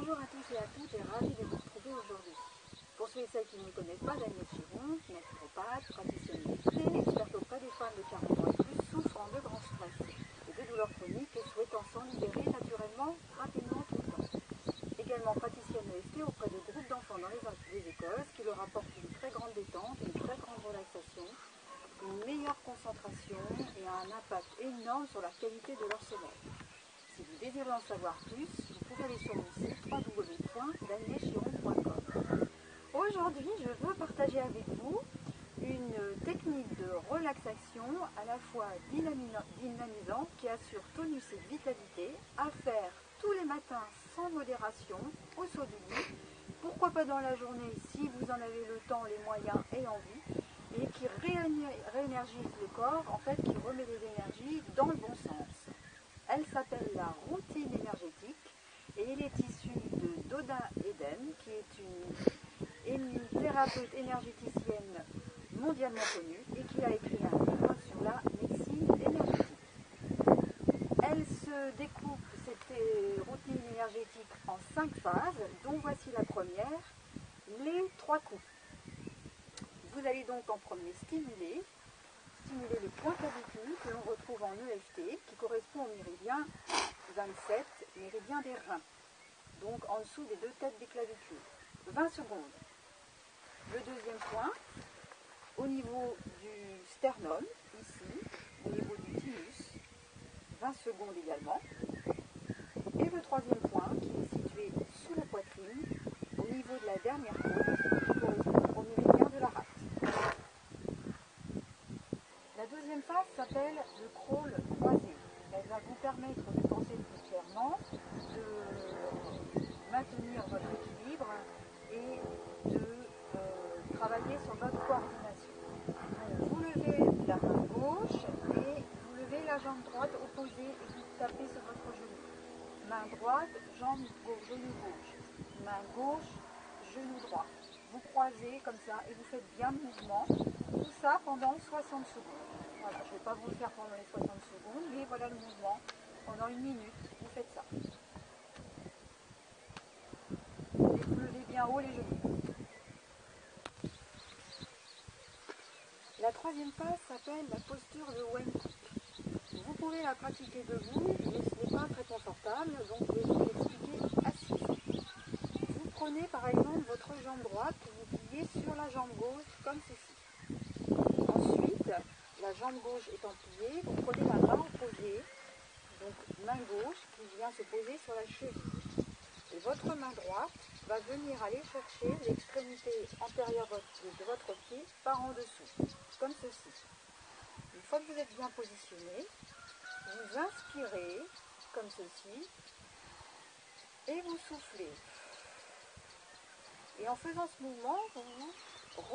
Bonjour à tous et à toutes et ravi de vous retrouver aujourd'hui. Pour ceux et celles qui ne me connaissent pas, Daniel Chiron, naturopathe, praticienne médecine, experte auprès des femmes de 40 ans et plus souffrant de grands stress et de douleurs chroniques et souhaitant s'en libérer naturellement, rapidement, tout le temps. Également praticienne EFT auprès de groupes d'enfants dans les écoles, ce qui leur apporte une très grande détente, une très grande relaxation, une meilleure concentration et un impact énorme sur la qualité de leur sommeil. Si vous désirez en savoir plus, vous pouvez aller sur mon site www.danielchiron.com. Aujourd'hui, je veux partager avec vous une technique de relaxation à la fois dynamisante qui assure tonus et vitalité à faire tous les matins sans modération au saut du lit. Pourquoi pas dans la journée si vous en avez le temps, les moyens et envie, et qui réénergise le corps, en fait qui remet les énergies dans le bon sens. Elle s'appelle la routine énergétique et elle est issue de Doda Eden, qui est une thérapeute énergéticienne mondialement connue et qui a écrit un livre sur la médecine énergétique. Elle se découpe, cette routine énergétique, en 5 phases, dont voici la première, les 3 coups. Vous allez donc en premier stimuler le point clavicule que l'on retrouve en EFT, qui correspond au méridien 27, méridien des reins, donc en dessous des 2 têtes des clavicules. 20 secondes. Le deuxième point, au niveau du sternum, ici, au niveau du thymus, 20 secondes également. Et le troisième point, qui est situé sous la poitrine, au niveau de la dernière côte, qui correspond au méridien de la rate. La deuxième phase s'appelle le crawl croisé. Elle va vous permettre de penser plus clairement, de maintenir votre équilibre et de travailler sur votre coordination. Donc, vous levez la main gauche et vous levez la jambe droite opposée et vous tapez sur votre genou. Main droite, jambe gauche, genou gauche. Main gauche, genou droit. Vous croisez comme ça et vous faites bien le mouvement. Tout ça pendant 60 secondes. Voilà, je ne vais pas vous le faire pendant les 60 secondes, mais voilà le mouvement. Pendant 1 minute, vous faites ça. Et vous levez bien haut les genoux. La troisième phase s'appelle la posture de Wim Hof. Vous pouvez la pratiquer debout, mais ce n'est pas très confortable, donc je vais vous l'expliquer assis. Vous prenez par exemple votre jambe droite, vous pliez sur la jambe gauche comme ceci. Ensuite, la jambe gauche étant pliée, vous prenez la main opposée, donc main gauche qui vient se poser sur la cheville. Et votre main droite va venir aller chercher l'extrémité antérieure de votre pied par en dessous, comme ceci. Une fois que vous êtes bien positionné, vous inspirez comme ceci et vous soufflez. Et en faisant ce mouvement, vous vous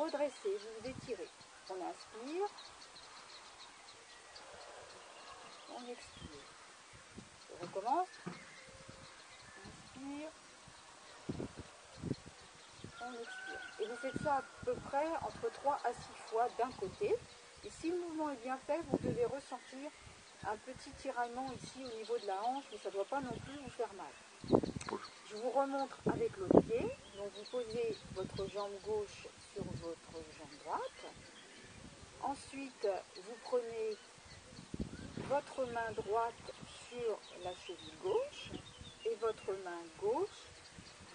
redressez, vous vous étirez. On inspire, on expire. Je recommence. Inspire, on expire. Et vous faites ça à peu près entre 3 à 6 fois d'un côté. Et si le mouvement est bien fait, vous devez ressentir un petit tiraillement ici au niveau de la hanche, mais ça ne doit pas non plus vous faire mal. Je vous remontre avec l'autre pied. Donc vous posez votre jambe gauche sur votre jambe droite. Ensuite, vous prenez votre main droite sur la cheville gauche et votre main gauche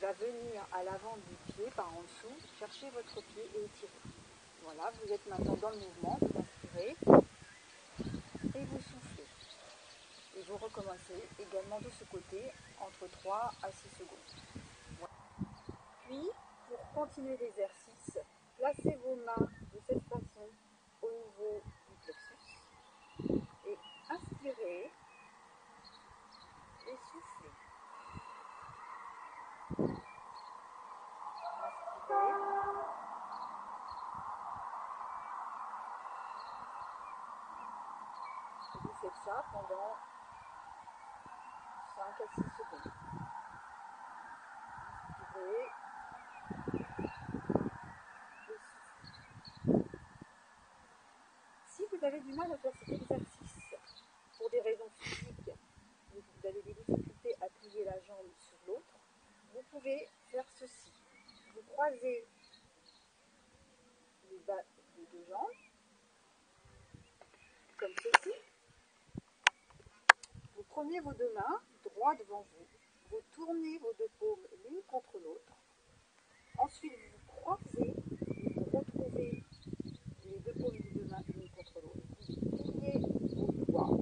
va venir à l'avant du pied par en dessous, chercher votre pied et étirer. Voilà, vous êtes maintenant dans le mouvement, vous inspirez et vous soufflez. Et vous recommencez également de ce côté entre 3 à 6 secondes. Voilà. Puis, pour continuer l'exercice, placez vos mains de cette façon au niveau du plexus et inspirez et soufflez. Inspirez. Et vous faites ça pendant 5 à 6 secondes. Inspirez. Si vous avez du mal à faire cet exercice pour des raisons physiques, vous avez des difficultés à plier la jambe sur l'autre, vous pouvez faire ceci. Vous croisez les bas des deux jambes, comme ceci. Vous prenez vos deux mains droit devant vous. Vous tournez vos deux paumes l'une contre l'autre. Ensuite, vous vous croisez et vous retrouvez les deux paumes des deux mains l'une contre l'autre. Vous pliez vos doigts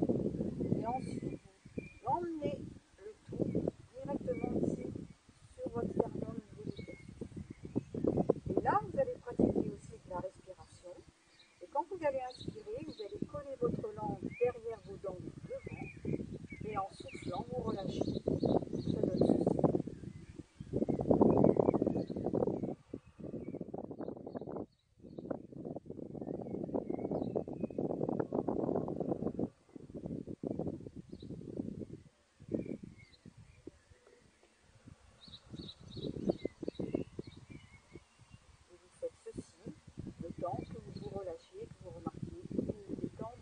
et ensuite vous emmenez le tout directement ici sur votre sternum au niveau du plexus. Et là, vous allez pratiquer aussi de la respiration. Et quand vous allez inspirer, vous allez coller votre langue derrière vos dents devant et en soufflant, vous relâchez. Ça donne ceci. Le temps que vous vous relâchez, que vous remarquez une détente.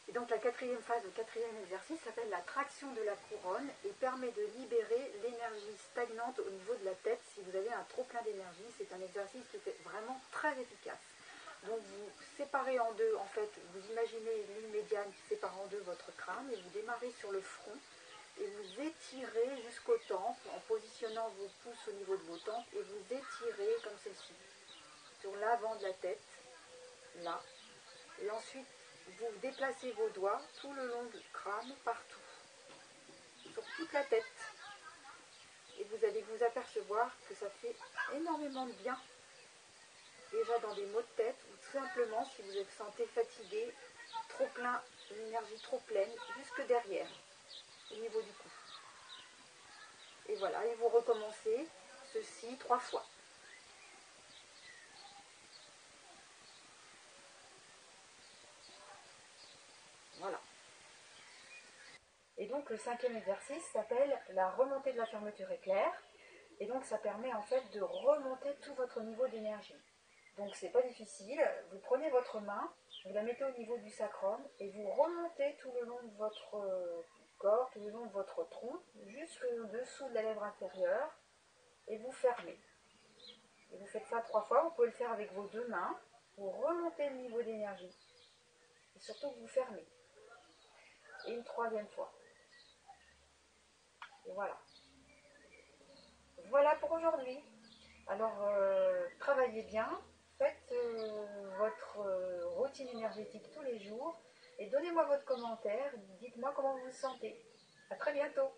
Et donc la quatrième phase, le quatrième exercice s'appelle la traction de la couronne et permet de libérer l'énergie stagnante au niveau de la tête. Si vous avez un trop plein d'énergie, c'est un exercice qui est vraiment très efficace. Donc vous séparez en deux, en fait, vous imaginez l'une médiane qui sépare en deux votre crâne et vous démarrez sur le front. Et vous étirez jusqu'aux tempes en positionnant vos pouces au niveau de vos tempes et vous étirez comme ceci sur l'avant de la tête, là. Et ensuite, vous déplacez vos doigts tout le long du crâne, partout, sur toute la tête. Et vous allez vous apercevoir que ça fait énormément de bien. Déjà dans des maux de tête ou tout simplement si vous vous sentez fatigué, trop plein, l'énergie trop pleine, jusque derrière, au niveau du cou. Et voilà, et vous recommencez ceci 3 fois. Voilà. Et donc le cinquième exercice s'appelle la remontée de la fermeture éclair. Et donc ça permet en fait de remonter tout votre niveau d'énergie. Donc c'est pas difficile, vous prenez votre main, vous la mettez au niveau du sacrum et vous remontez tout le long de votre corps, tout le long de votre tronc, jusqu'au dessous de la lèvre inférieure et vous fermez. Et vous faites ça 3 fois, vous pouvez le faire avec vos deux mains, vous remontez le niveau d'énergie. Et surtout vous fermez. Et une troisième fois. Et voilà. Voilà pour aujourd'hui. Alors, travaillez bien, faites votre routine énergétique tous les jours et donnez-moi votre commentaire, dites-moi comment vous vous sentez. À très bientôt.